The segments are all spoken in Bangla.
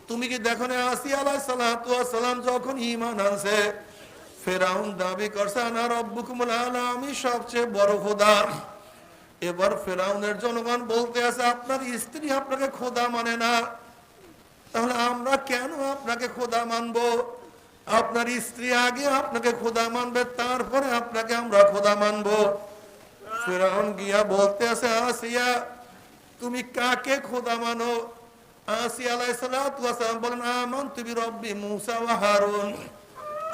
তুমি কি দেখো না আসিয়া আলাইহিস সালাতু ওয়াস সালাম যখন ঈমান আনছে, ফেরাউন দাবি করছে আনা রব্বুকুমুল আলা, আমি সবচেয়ে বড় খোদা। এবার ফেরাউনের জনগণ বলতে আছে আপনার স্ত্রী আপনাকে খোদা মানে না, তাহলে আমরা কেন আপনাকে খোদা মানবো? আপনার স্ত্রী আগে আপনাকে খোদা মানবে, তারপরে আপনাকে আমরা খোদা মানবো। ফেরাউন গিয়া বলতে আছে আসিয়া তুমি কাকে খোদা মানো? আসিয়া আলাইহিস সালাতু ওয়াস সালাম বলেন আমানতু বিরব্বি মূসা ওয়া হারুন,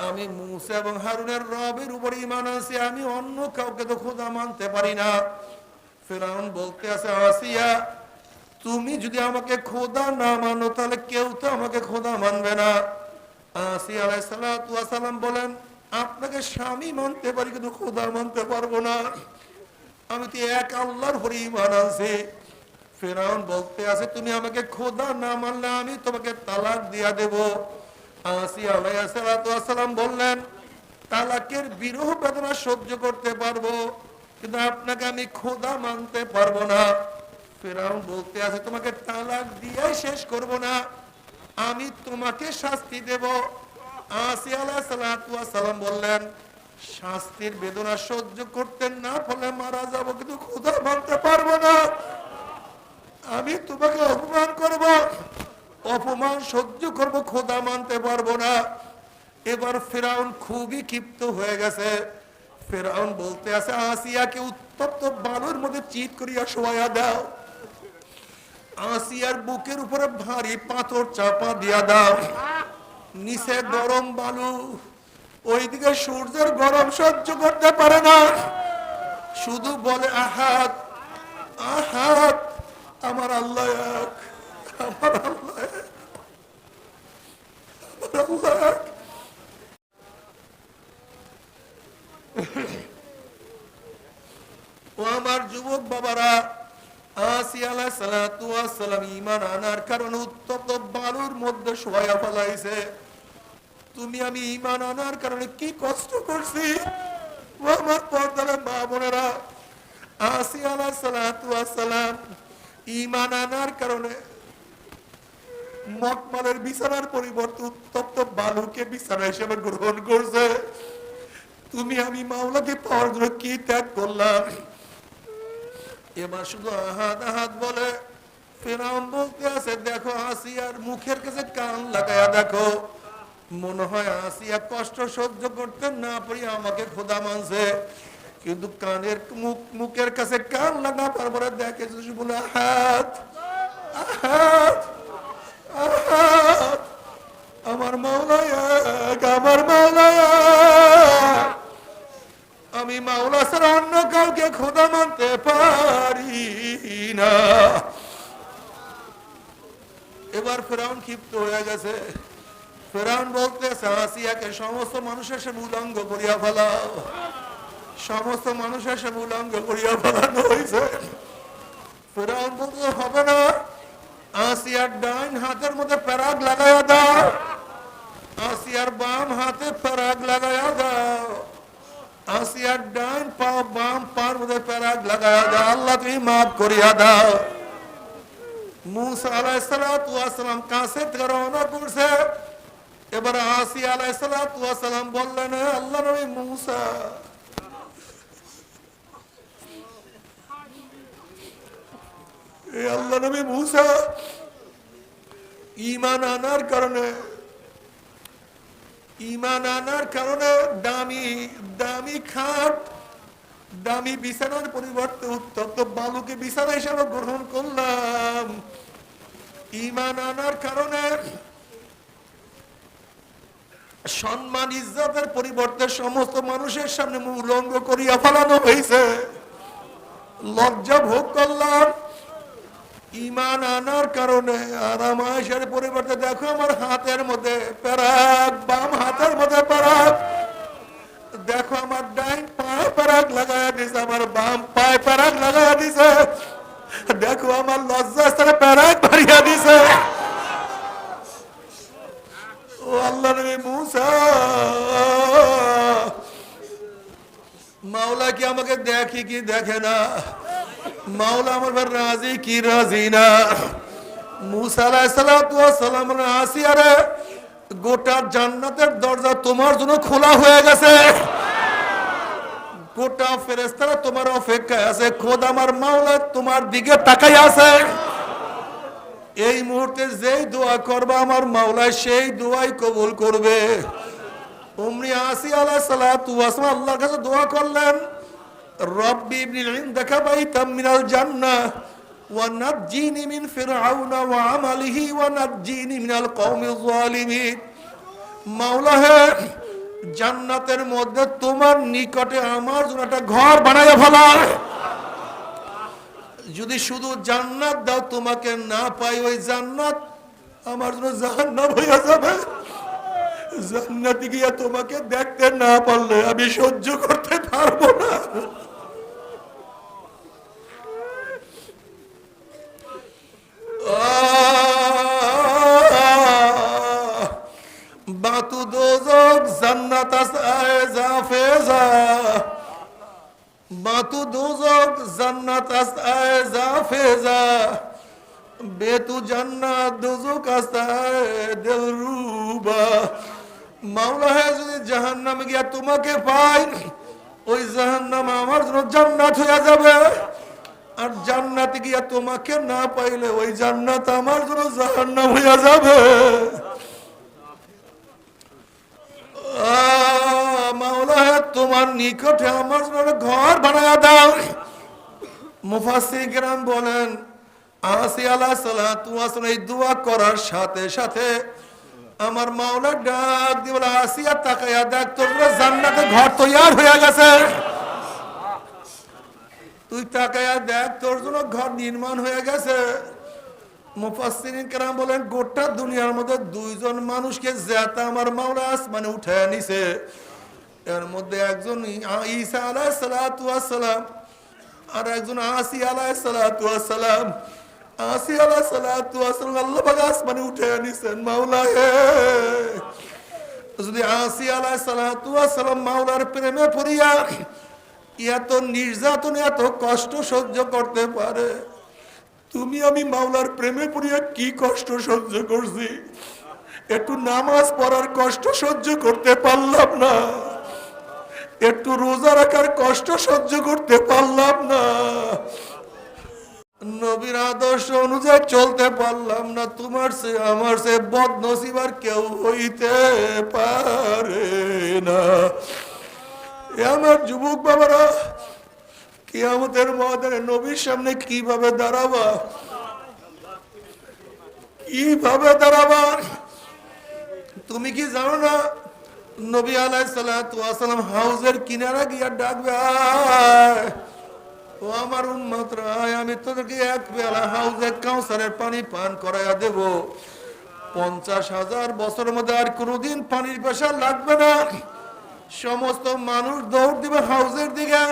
আমি মূসা এবং হারুনের রবের উপর ঈমান আনছি, আমি অন্য কাউকে তো খোদা মানতে পারি না। ফেরাউন বলতে আছে আসিয়া তুমি যদি আমাকে খোদা না মানো তাহলে কেউ তো আমাকে খোদা মানবে না। আসিয়া আলাইহিস সালাতু ওয়াস সালাম বলেন আপনাকে স্বামী মানতে পারি কিন্তু খোদা মানতে পারবো না, আমি তো এক আল্লাহর উপর ঈমান আনছি। ফেরাউন বলতে আছে তুমি আমাকে খোদা না মানলে আমি তোমাকে তালাক দিয়া দেব। আসিয়া আলাইহিস সালাতু ওয়াস সালাম বললেন তালাকের বিরহ বেদনা সহ্য করতে পারবো কিন্তু আপনাকে আমি খোদা মানতে পারবো না। ফেরাউন বলতে আছে তোমাকে তালাক দিয়েই শেষ করব না, আমি তোমাকে শাস্তি দেব। আসিয়া আলাইহিস সালাতু ওয়াস সালাম বললেন শাস্তির বেদনা সহ্য করতে না পারলে মারা যাব কিন্তু খোদা মানতে পারবো না, আমি তোমাকে অপমান করব, অপমান সহ্য করব, খোদা মানতে পারবো না। এবার ফেরাউন খুবই ক্ষিপ্ত হয়ে গেছে। ফেরাউন বলতে আছে আসিয়াকে উত্তপ্ত বালুর মধ্যে চিৎ করিয়া শোয়া দাও, আসিয়ার বুকের উপরে ভারী পাথর চাপা দিয়া দাও, নিচে গরম বালু, ওইদিকে সূর্যের গরম সহ্য করতে পারে না, শুধু বলে আহাত আহাত, আমার আল্লাহ এক, আমার আল্লাহ এক, আমার আল্লাহ এক। ও আমার যুবক বাবারা, আসিয়া আলাইহিস সালাতু ওয়াস সালাম ঈমান আনার কারণে উত্তপ্ত বালুর মধ্যে শোয়া ফেলাইছে। তুমি আমি ঈমান আনার কারণে কি কষ্ট করছি। ও আমার পর্দার মা বোনেরা, আসিয়া আলাইহিস সালাতু ওয়াস সালাম ঈমান আনার কারণে মকমলের বিছানার পরিবর্তে উত্তপ্ত বালুকে বিছানা হিসেবে গ্রহণ করছে। তুমি আমি মাওলাকে পাওয়ার জন্য কি ত্যাগ করলাম। এবার শুধু আহাত আহাত বলে। ফেরাউন বলতে আছে দেখো আসিয়ার মুখের কাছে কান লাগায়া দেখো, মনে হয় আসিয়া কষ্ট সহ্য করতে না পারি আমাকে খোদা মানছে, কিন্তু কানের মুখের কাছে কান লাগা পরে দেখে বলে আহাত আহাত আহাত, আমার মাওলা এক, আমার মাওলা এক, আমি মাওলা ছাড়া অন্য কাউকে খোদা মানতে পারি না। এবার ফেরাউন ক্ষিপ্ত হয়ে গেছে। ফেরাউন বলতেছে আসিয়াকে সমস্ত মানুষের সামনে উলঙ্গ করিয়া ফেলাও, সমস্ত মানুষের সামনে উলঙ্গ করিয়া ফেলানো হয়েছে। ফেরাউন বলতে হবে না, আসিয়ার ডাইন হাতের মধ্যে প্যারাগ লাগাইয়া দাও, আসিয়ার বাম হাতে প্যারাগ লাগাইয়া দাও, আসিয়ার ডাইন পা বাম পার মধ্যে প্যারাগ লাগাইয়া দাও, আল্লাহ তুমি মাফ করিয়া দাও। মূসা আলাইহিস সালাতু ওয়াস সালাম কাছে থেকে রওনা করছে। এবার আসিয়া আলাইহিস সালাতু ওয়াস সালাম বললেন আল্লাহ নবী মূসা, আল্লাহ নবী মূসা ঈমান আনার কারণে দামি দামি খাট দামি বিছানার পরিবর্তে উত্তপ্ত বালুকে বিছানা হিসেবে গ্রহণ করলাম। ঈমান আনার কারণে সম্মান ইজ্জতের পরিবর্তে সমস্ত মানুষের সামনে উলঙ্গ করিয়া ফেলানো হয়েছে, লজ্জা ভোগ করলাম। ঈমান আনার কারণে আরাম আয়েশের পরিবর্তে দেখো আমার হাতের মধ্যে প্যারাগ, বাম হাতের মধ্যে প্যারাগ, দেখো আমার ডাইন পায়ে প্যারাগ লাগাইয়া দিছে, আমার বাম পায়ে প্যারাগ লাগাইয়া দিছে, দেখো আমার লজ্জা স্তরে প্যারাগ ভরিয়া দিছে। ও আল্লাহ নবী মূসা, মাওলা কি আমাকে দেখি কি দেখে না? মাওলা আমার রাজি কি রাজি না? মুসা আলাইহিস সালাতু ওয়াস সালাম আসিয়ারে গোটা জান্নাতের দরজা তোমার জন্য খোলা হয়ে গেছে, গোটা ফেরেশতারা তোমার অপেক্ষায় আছে, খোদ আমার মাওলা তোমার দিকে তাকাই আছে। এই মুহূর্তে যেই দোয়া করবা আমার মাওলা সেই দোয়াই কবুল করবে। উম্মে আসিয়া আলাইহিস সালাতু ওয়াস সালাম আল্লাহর কাছে দোয়া করলেন, রব্বি ইবনি ইনদাকা বাইতাম মিনাল জান্নাহ ওয়া নাজ্জিনি মিন ফিরআউনা ওয়া আমালিহি ওয়া নাজ্জিনি মিনাল কওমিজ জালিমিন। মাওলা হে, জান্নাতের মধ্যে তোমার নিকটে আমার জন্য একটা ঘর বানায়া ফেলা। যদি শুধু জান্নাত দাও, তোমাকে না পাই, ওই জান্নাত আমার জন্য জাহান্নাম হয়ে যাবে। জান্নাতে গিয়া তোমাকে দেখতে না পারলে আমি সহ্য করতে পারবো না। বাতু দোজক জান্নাত আসায়ে জাফেজা, বাতু দোজক জান্নাত আসায়ে জাফেজা, বেতু জান্নাত দোজক আসায়ে দিলরুবা। মাওলা হে, যদি জাহান্নামে গিয়া তোমাকে পাই, ওই জাহান্নাম আমার জন্য জান্নাত হয়ে যাবে। আর জান্নাতে গিয়া তোমাকে না পাইলে ওই জান্নাত আমার জন্য জাহান্নাম হয়ে যাবে। মাওলা হে, তোমার নিকটে আমার জন্য ঘর বানায়া দাও। মুফাসসিরিন কেরাম বলেন, আসিয়া আলাইহিস সালাতু ওয়াস সালাম এই দোয়া করার সাথে সাথে আমার মাওলা ডাক দিয়ে বলে, আসিয়া তাকায়া দেখ, তোর জান্নাতে ঘর তৈয়ার হয়ে গেছে। তুই তাকায়া দেখ, তোর জন্য ঘর নির্মাণ হয়ে গেছে। মুফাসসিরিন কেরাম বলেন, গোটা দুনিয়ার মধ্যে দুইজন মানুষকে যেতে আমার মাওলা আসমানে উঠায় নিছে। এর মধ্যে একজন ঈসা আলাইহিস সালাতু ওয়াস সালাম, আর একজন আসিয়া আলাইহিস সালাতু ওয়াস সালাম। আসিয়া আলাইহিস সালাতু ওয়াস সালাম আল্লাহ পাক আসমানে উঠায় নিছেন। মাওলা হে, যদি আসিয়া আলাইহিস সালাতু ওয়াস সালাম মাওলার প্রেমে পড়িয়া এত নির্যাতন এত কষ্ট সহ্য করতে পারে, তুমি আমি মাওলার প্রেমে পড়িয়া কি কষ্ট সহ্য করছি। একটু নামাজ পড়ার কষ্ট সহ্য করতে পারলাম না, একটু রোজা রাখার কষ্ট সহ্য করতে পারলাম না, নবীর আদর্শ অনুযায়ী চলতে পারলাম না। তোমার সে আমার সে বদনসিব আর কেউ হইতে পারে না। আমার যুবক বাবারা, কিয়ামতের ময়দানে নবীর সামনে কিভাবে দাঁড়াবা, কিভাবে দাঁড়াবা? তুমি কি জানো না, নবী আলাইহিস সালাতু ওয়াস সালাম হাউজের কিনারা গিয়া ডাকবে, ও আমার উম্মতরা, আমি তোদেরকে এক পেয়ালা হাউজে কাউসারের পানি পান করাইয়া দেব। 50,000 বছরের মধ্যে আর কোনোদিন পানির পেশা লাগবে না। সমস্ত মানুষ দৌড় দিবে হাউজের দিকে।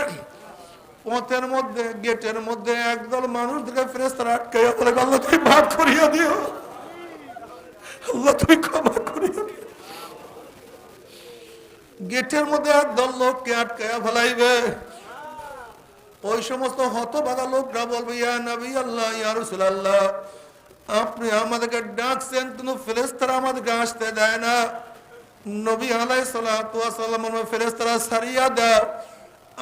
পথের মধ্যে গেটের মধ্যে একদল মানুষ দিকে ফেরেশতারা আটকাইয়া বলে, আল্লাহ তুমি মাফ করিয়া দিও, আল্লাহ তুমি ক্ষমা করিয়া দিও। গেটের মধ্যে একদল লোককে আটকাইয়া ফেলাইবে। ওই সমস্ত হতভাগা লোকরা বলবে, ইয়া নবী আল্লাহ, ইয়া রাসূলুল্লাহ, আপনি আমাদেরকে ডাকছেন কিন্তু ফেরেশতারা আমাদেরকে আসতে দেয় না। নবী আলাইহিস সালাতু ওয়াস সালাম, ফেরেশতারা ছাড়িয়া দাও,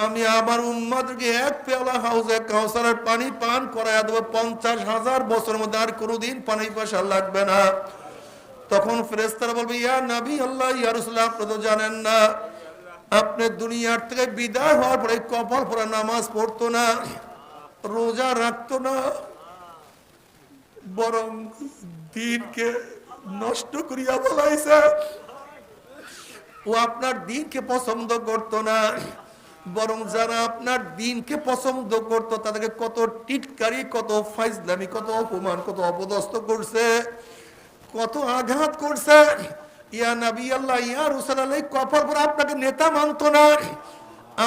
আমি আমার উম্মতকে এক পেয়ালা হাউজে কাউসারের পানি পান করাইয়া দেব। 50,000 বছরের মধ্যে আর কোনোদিন পানি পয়সা লাগবে না। তখন ফেরেশতারা বলবে, ইয়া নবী আল্লাহ, ইয়া রাসূলুল্লাহ, আপনি তো জানেন না, আপনি দুনিয়ার থেকে বিদায় হওয়ার পরে কপাল পরে নামাজ পড়তো না, রোজা রাখতো না, বরং দিনকে নষ্ট করিয়া বলাইছে। ও আপনার দিনকে পছন্দ করতো না, বরং যারা আপনার দিনকে পছন্দ করতো তাদেরকে কত টিটকারি, কত ফাইজলামি, কত অপমান, কত অপদস্থ করছে, কত আঘাত করছে। ইয়া নবী আল্লাহ, ইয়া রাসূলুল্লাহ, কপাল পরে আপনাকে নেতা মানতো না,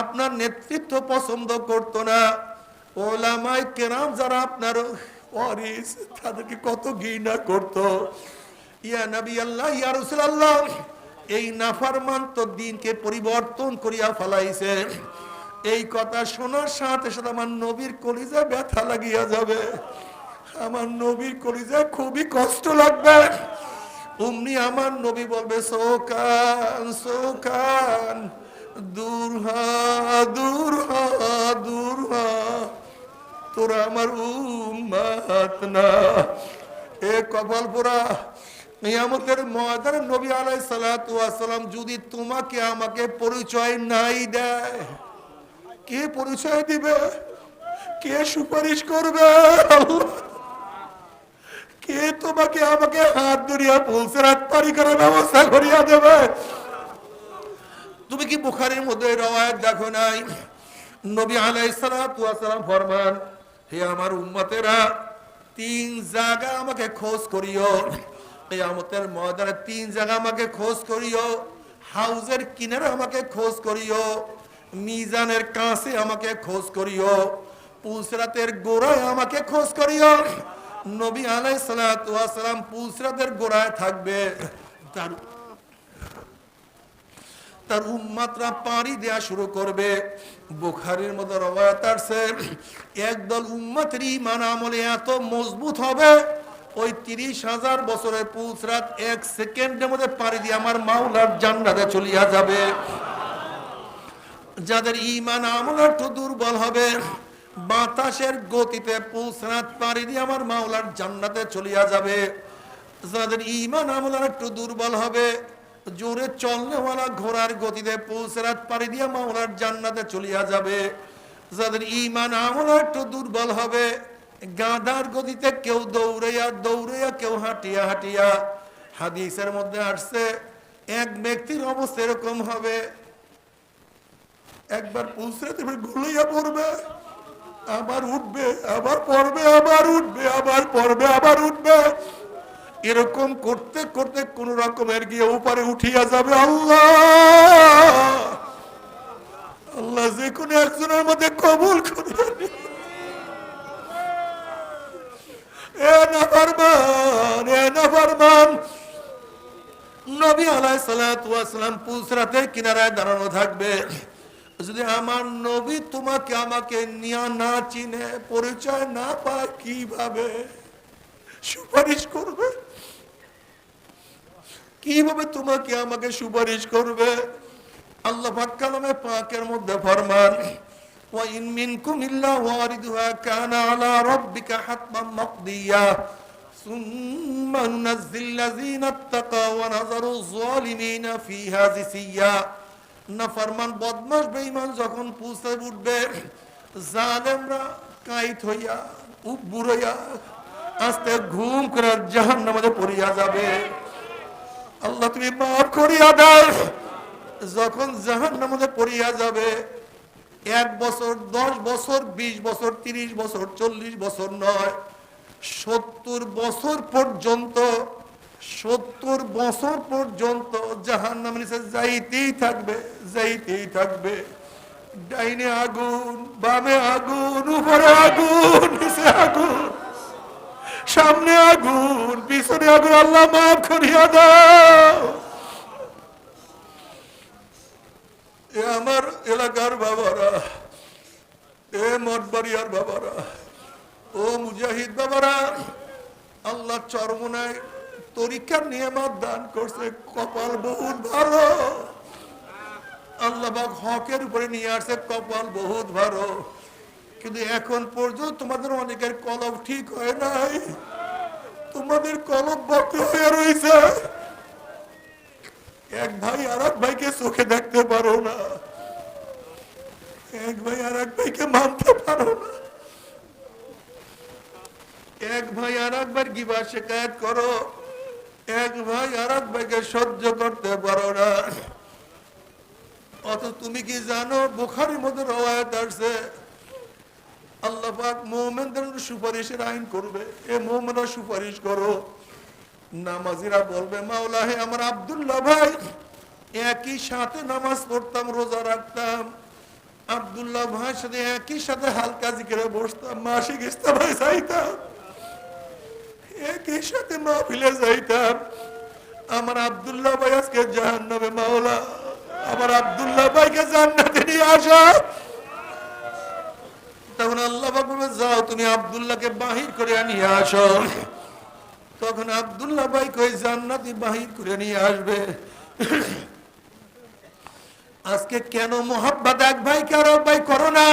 আপনার নেতৃত্ব পছন্দ করতো না। ওলামায়ে কেরাম যারা আপনার ওয়ারিস, তাদেরকে কত ঘৃণা করতো। ইয়া নবী আল্লাহ, ইয়া রাসূলুল্লাহ, এই নাফরমান তো দিনকে পরিবর্তন করিয়া ফেলাইছে। এই কথা শোনার সাথে সাথে আমার নবীর কলিজা ব্যথা লাগিয়া যাবে। আমার নবীর কলিজায় খুবই কষ্ট লাগবে। অমনি আমার নবী বলবে সোকান সোকান, দূর হ দূর হ দূর হ, তোরা আমার উম্মত না। এ কপাল পোড়া কিয়ামতের ময়দানে নবী আলাইহিস সালাতু ওয়াস সালাম যদি তোমাকে আমাকে পরিচয় নাই দেয়, কে পরিচয় দিবে? কে সুপারিশ করবে? কে তোমাকে আমাকে হাত ধরিয়া পুলসিরাত পারি করার ব্যবস্থা করিয়া দেবে? তুমি কি বুখারীর মধ্যে রওয়ায়াত দেখো নাই? নবী আলাইহিস সালাতু ওয়াস সালাম ফরমান, হে আমার উম্মতেরা, তিন জায়গা আমাকে খোঁজ করিও। কিয়ামতের ময়দানে তিন জায়গা আমাকে খোঁজ করিও। হাউজের কিনারে আমাকে খোঁজ করিও, মিজানের কাছে আমাকে খোঁজ করিও, পুলসিরাতের গোড়ায় আমাকে খোঁজ করিও। নবী আলাইহিস সালাতু ওয়াস সালাম পুলসিরাতের গোড়ায় থাকবে, তার উম্মতরা পাড়ি দেয়া শুরু করবে। বুখারীর মধ্যে রওয়ায়াত আছে, একদল উম্মতের ঈমান আমলে এত মজবুত হবে, ওই 30,000 বছরের পুলসিরাত 1 সেকেন্ডের মধ্যে পাড়ি দিয়ে আমার মাওলার জান্নাতে চলিয়া যাবে। যাদের ঈমান আমল একটু দুর্বল হবে, বাতাসের গতিতে পুলসিরাত পাড়ি দিয়ে আমার মাওলার জান্নাতে চলিয়া যাবে। যাদের ঈমান আমল একটু দুর্বল হবে, জোরে চলনেওয়ালা ঘোড়ার গতিতে পুলসিরাত পাড়ি দিয়ে মাওলার জান্নাতে চলিয়া যাবে। যাদের ঈমান আমল একটু দুর্বল হবে, গাধার গতিতে কেউ দৌড়াইয়া দৌড়াইয়া, কেউ হাঁটিয়া হাঁটিয়া। হাদিসের মধ্যে আসছে, এক ব্যক্তির অবস্থা এরকম হবে, একবার পুলসিরাতে ঘুরাইয়া পড়বে, আবার উঠবে, আবার পড়বে, আবার উঠবে, আবার পড়বে, আবার উঠবে। এরকম করতে করতে কোন রকমের গিয়ে উপরে উঠিয়া যাবে। আল্লাহ আল্লাহ যে কোনো একজনের মধ্যে কবুল করিয়া নিন। এ নাফরমান, এ নাফরমান। নবী আলাইহিস সালাতু ওয়াস সালাম পুলসিরাতের কিনারায় দাঁড়ানো থাকবে। যদি আমার নবী তোমাকে আমাকে নিয়া না চিনে, পরিচয় না পায়, কিভাবে সুপারিশ করবে? কিভাবে তোমাকে আমাকে সুপারিশ করবে? আল্লাহ পাক কালামে পাকের মধ্যে ফরমান, ওয়া ইন মিনকুম ইল্লা ওয়ারিদুহা কানা আলা রাব্বিকা হাতমান মাকদিয়া সুম্মা নুনাজ্জিল লাযিনা ইত্তাকাও ওয়া নাযারু যালিমিনা ফিহা জিসিয়া। নাফরমান বদমাশ বেঈমান যখন পুলসে উঠবে, জালেমরা কাইত হইয়া উপুর হইয়া আস্তে ঘুম করে জাহান্নামে পড়িয়া যাবে। আল্লাহ তুমি মাফ করিয়া দাও। যখন জাহান্নামে পড়িয়া যাবে, 1 বছর, 10 বছর, 20 বছর, 30 বছর, 40 বছর নয়, 70 বছর পর্যন্ত, 70 বছর পর্যন্ত জাহান্নামের নিচে যাইতেই থাকবে, যাইতেই থাকবে। ডাইনে আগুন, বামে আগুন, উপরে আগুন, নিচে আগুন, সামনে আগুন, পিছনে আগুন। আল্লাহ মাফ করিয়া দাও। এ আমার এলাকার বাবারা, এ মঠবাড়িয়ার বাবারা, ও মুজাহিদ বাবারা, আল্লাহ চরমনায় তরিকার নিয়ামত দান করছে, কপাল বহুত ভালো। আল্লাহ পাক হকের উপরে নিয়ে আসছে, কপাল বহুত ভালো। কিন্তু এখন পর্যন্ত তোমাদের অনেকের কলম ঠিক হয় নাই, তোমাদের কলম বক্র হয়ে রয়েছে। এক ভাই আর এক ভাইকে চোখে দেখতে পারো না, এক ভাই আর এক ভাইকে মানতে পারো না, এক ভাই আর একবার গিবা শিকায়ত করো, এক ভাই আর এক ভাইকে সহ্য করতে পারো না। অথচ তুমি কি জানো, বুখারীর মধ্যে রওয়ায়াত আছে, আল্লাহ পাক মুমিনদের সুপারিশের আইন করবে। এ মুমিনরা সুপারিশ করো। নামাজিরা বলবে, মাওলা হে আমার আব্দুল্লাহ ভাই, একই সাথে নামাজ পড়তাম, রোজা রাখতাম, আব্দুল্লাহ ভাইয়ের সাথে একই সাথে হালকা জিকিরে বসতাম, মাসিক ইস্তেমায় যাইতাম, একই সাথে মাহফিলে যাইতাম। আমার আব্দুল্লাহ ভাই আজকে জাহান্নামে। মাওলা আমার আব্দুল্লাহ ভাইকে জান্নাতে নিয়ে আসা। তখন আল্লাহ পাক বলবে, যাও তুমি আব্দুল্লাহকে বাহির করে নিয়ে আসো। তখন আব্দুল্লাহ ভাই কই জান্নাতি বাহির করে নিয়ে আসবে। আজকে কেন মোহাব্বত এক ভাইকে আর এক ভাই করো না,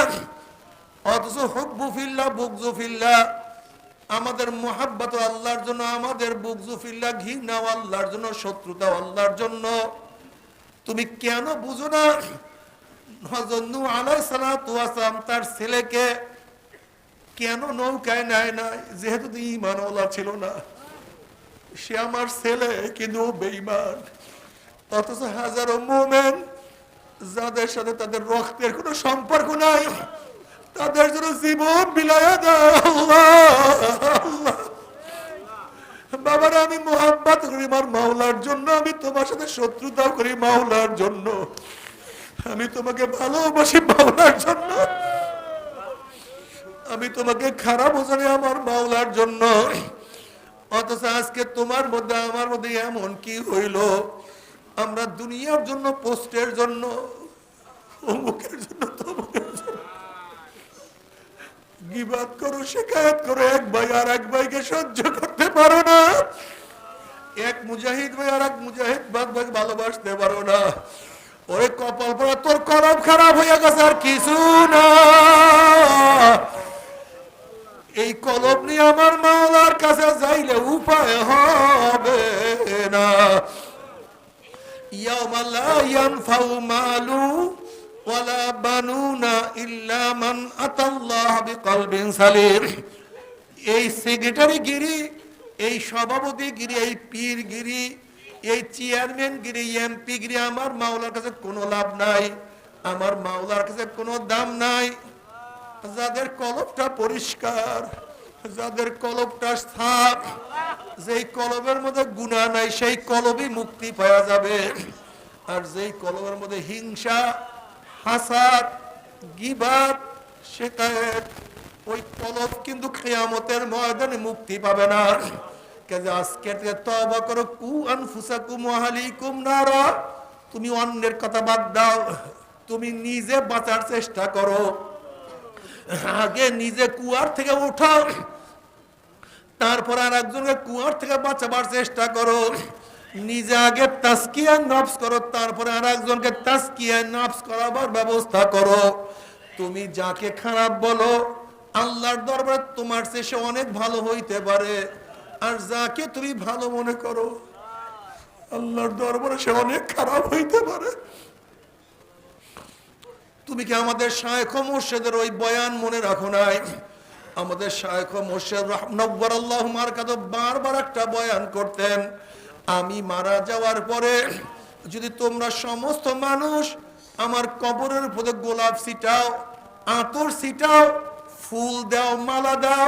অথচ হুব্বু ফিল্লাহ বুগযু ফিল্লাহ। আমাদের মোহাব্বত আল্লাহর জন্য, আমাদের বুগযু ফিল্লাহ ঘৃণাও আল্লাহর জন্য, শত্রুতাও আল্লাহর জন্য। তুমি কেন বুঝো না? হযরত নূহ আলাইহিস সালাতু ওয়াস সালাম তার ছেলেকে কেন নৌকায় নেয় না? যেহেতু ঈমানওয়ালা ছিল না। সে আমার ছেলে কিন্তু বেঈমান। অথচ হাজারো মুমিন যাদের সাথে তাদের রক্তের কোনো সম্পর্ক নাই, তাদের জন্য জীবন বিলায়া দেয়। আল্লাহ, বাবারা আমি মোহাব্বত করি আমার মাওলার জন্য, আমি তোমার সাথে শত্রুতাও করি মাওলার জন্য, আমি তোমাকে ভালোবাসি মাওলার জন্য, আমি তোমাকে খারাপ জানি আমার মাওলার জন্য। অথচ আজকে তোমার মধ্যে আমার মধ্যে এমন কি হইল, আমরা দুনিয়ার জন্য, পোস্টের জন্য, অমুকের জন্য, তমুকের জন্য গীবাত করো, শিকায়ত করো। এক ভাই আর এক ভাইকে সহ্য করতে পারো না, এক মুজাহিদ ভাই আর এক মুজাহিদ ভাই ভালোবাসতে পারো না। ওরে কপাল পড়া, তোর কলম খারাপ হয়ে গেছে আর কিছু না। এই কলম নিয়ে আমার মাওলার কাছে যাইলে উপায় হবে না। ইয়াউমা লা ইয়ানফাউ মালু ওয়ালা বানুনা ইল্লা মান আতাল্লাহ বিকলবিন সালিম। এই সেক্রেটারিগিরি, এই সভাপতিগিরি, এই পীরগিরি, এই চেয়ারম্যানগিরি, এমপিগিরি আমার মাওলার কাছে কোনো লাভ নাই, আমার মাওলার কাছে কোনো দাম নাই। যাদের কলবটা পরিষ্কার, যাদের কলবটা সাফ, যেই কলবের মধ্যে গুনাহ নাই, সেই কলবই মুক্তি পাওয়া যাবে। আর যেই কলবের মধ্যে হিংসা, হাসাদ, গীবাত, শিকায়েত, ওই কলব কিন্তু কিয়ামতের ময়দানে মুক্তি পাবে না। কাজে আজকে থেকে তওবা করো। কু আনফুসাকুম ওয়া আহলিকুম নারা। তুমি অন্যের কথা বাদ দাও, তুমি নিজে বাঁচার চেষ্টা করো। আগে নিজে কুয়ার থেকে উঠো, তারপর আর একজনকে কুয়ার থেকে বাঁচাবার চেষ্টা করো। নিজে আগে তাসকিয়া নফস করো, তারপরে আর একজনকে তাসকিয়া নফস করাবার ব্যবস্থা করো। তুমি যাকে খারাপ বলো, আল্লাহর দরবারে তোমার চেয়ে সে অনেক ভালো হইতে পারে। আর যাকে তুমি ভালো মনে করো, আল্লাহর দরবারে সে অনেক খারাপ হইতে পারে। তুমি কি আমাদের শায়খ মুর্শিদের ওই বয়ান মনে রাখো নাই? আমাদের শায়খ মুর্শিদ নব্বরাল্লাহু মারকাতু বারবার একটা বয়ান করতেন, আমি মারা যাওয়ার পরে যদি তোমরা সমস্ত মানুষ আমার কবরের উপরে গোলাপ ছিটাও, আতর ছিটাও, ফুল দাও, মালা দাও,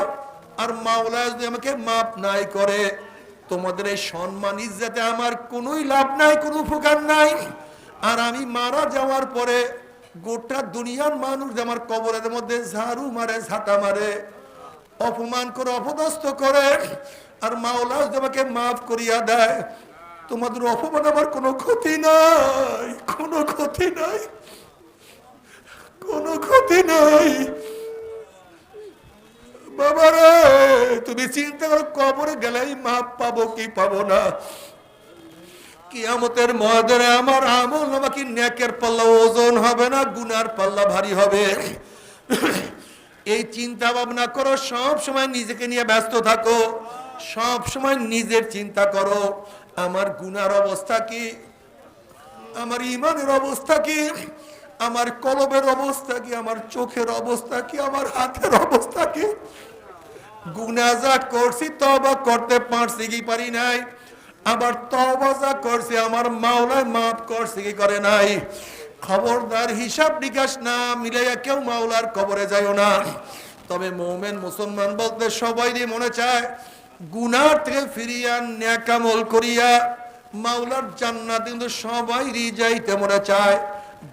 আর মাওলা যদি আমাকে মাফ নাই করে, তোমাদের এই সম্মান ইজ্জতে আমার কোনোই লাভ নাই, কোনো উপকার নাই। আর আমি মারা যাওয়ার পরে গোটা দুনিয়ার মানুষ আমার কবরের মধ্যে ঝাড়ু মারে, ঝাঁটা মারে, অপমান করে, অপদস্থ করে, আর মাওলা যদি আমাকে মাফ করিয়া দেয়, তোমাদের অপমান আমার কোনো ক্ষতি নাই, কোনো ক্ষতি নাই, কোনো ক্ষতি নাই। বাবারে তুমি চিন্তা করো, কবরে গেলেই মাপ পাবো কি পাবো না? কিয়ামতের ময়দানে আমার আমল নামাকি নেকের পাল্লা ওজন হবে না, গুনার পাল্লা ভারী হবে। এই চিন্তা ভাবনা করো, সব সময় নিজেকে নিয়ে ব্যস্ত থাকো, সব সময় নিজের চিন্তা করো, আমার গুনার অবস্থা কি, আমার ইমানের অবস্থা কি, আমার কলবের অবস্থা কি, আমার চোখের অবস্থা কি, আমার হাতের অবস্থা কি। গুনাহ যা করছি তওবা করতে পারছি কি পারি নাই, আবার তওবা যা করছি আমার মাওলায় মাফ করছে কি করে নাই। খবরদার হিসাব নিকাশ না মিলাইয়া কেউ মাওলার কবরে যাইও না। তবে মুমিন মুসলমান বলতে সবাইরই মনে চায় গুনাহ থেকে ফিরিয়া নেক আমল করিয়া মাওলার জান্নাতে কিন্তু সবাইরই যাইতে মনে চায়।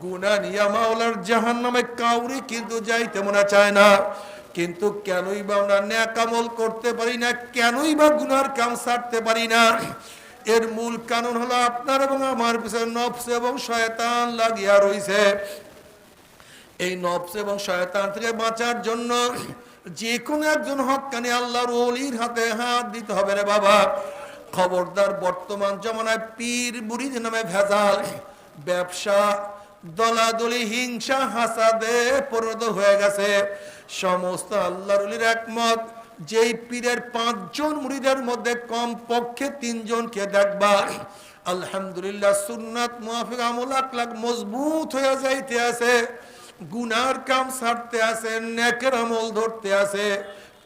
গুনাহ নিয়া মাওলার জাহান্নামে কাউরি কিন্তু যাইতে মনে চায় না। কিন্তু কেনই বা আমরা নেক আমল করতে পারি না, কেনই বা গুনার কাম ছাড়তে পারি না? এর মূল কারণ হলো আপনার এবং আমার পিছনে নফস এবং শয়তান লাগিয়া রইছে। এই নফস এবং শয়তান থেকে বাঁচার জন্য যে কোনো একজন হক্কানি আল্লাহর ওলির হাতে হাত দিতে হবে রে বাবা। খবরদার, বর্তমান জমানায় পীর মুরিদ নামে ভেজাল, ব্যবসা, দলাদলি, হিংসা, হাসাদে পরিণত হয়ে গেছে। সমস্ত আল্লাহর ওলির একমত, যেই পীরের 5 জন মুরিদের মধ্যে কম পক্ষে 3 জনকে দেখবা আলহামদুলিল্লাহ সুন্নাত মুআফিক আমল আকলাক মজবুত হয়ে যাইতে আছে, গুনার কাম ছাড়তে আছে, নেকের আমল ধরতে আছে,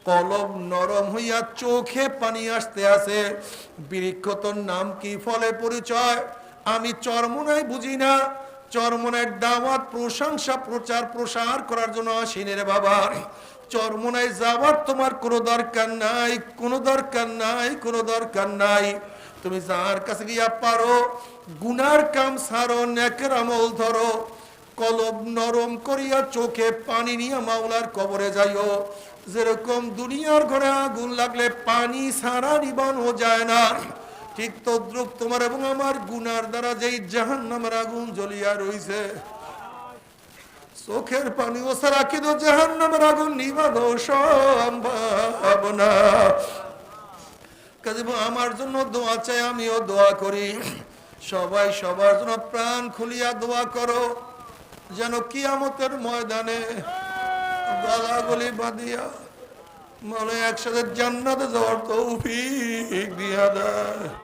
কলব নরম হইয়া চোখে পানি আসতে আছে। বৃক্ষ তোর নাম কি, ফলে পরিচয়? আমি চরমোনাই বুঝি না, চরমোনার দাওয়াত, প্রশংসা, প্রচার প্রসার করার জন্য আসিনি রে বাবা। চরমোনায় যাওয়ার তোমার কোনো দরকার নাই, কোনো দরকার নাই, কোনো দরকার নাই। তুমি যার কাছে গিয়া পারো গুনার কাম ছাড়ো, নেকের আমল ধরো, কলব নরম করিয়া চোখে পানি নিয়ে মাওলার কবরে যাইও। যেরকম দুনিয়ার ঘরে আগুন লাগলে পানি ছাড়া নিবানো যায় না, ঠিক তদ্রুপ তোমার এবং আমার গুনার দ্বারা যেই জাহান্নামের আগুন জ্বলিয়া রইছে, চোখের পানি ও ছাড়া কিন্তু জাহান্নামের আগুন নিবানো সম্ভব না। কাজে আমার জন্য দোয়া চাই, আমিও দোয়া করি। সবাই সবার জন্য প্রাণ খুলিয়া দোয়া করো, যেন কিয়ামতের ময়দানে গলাগলি বাঁধিয়া মনে একসাথে জান্নাতে যাওয়ার তৌফিক দিয়া দেয়।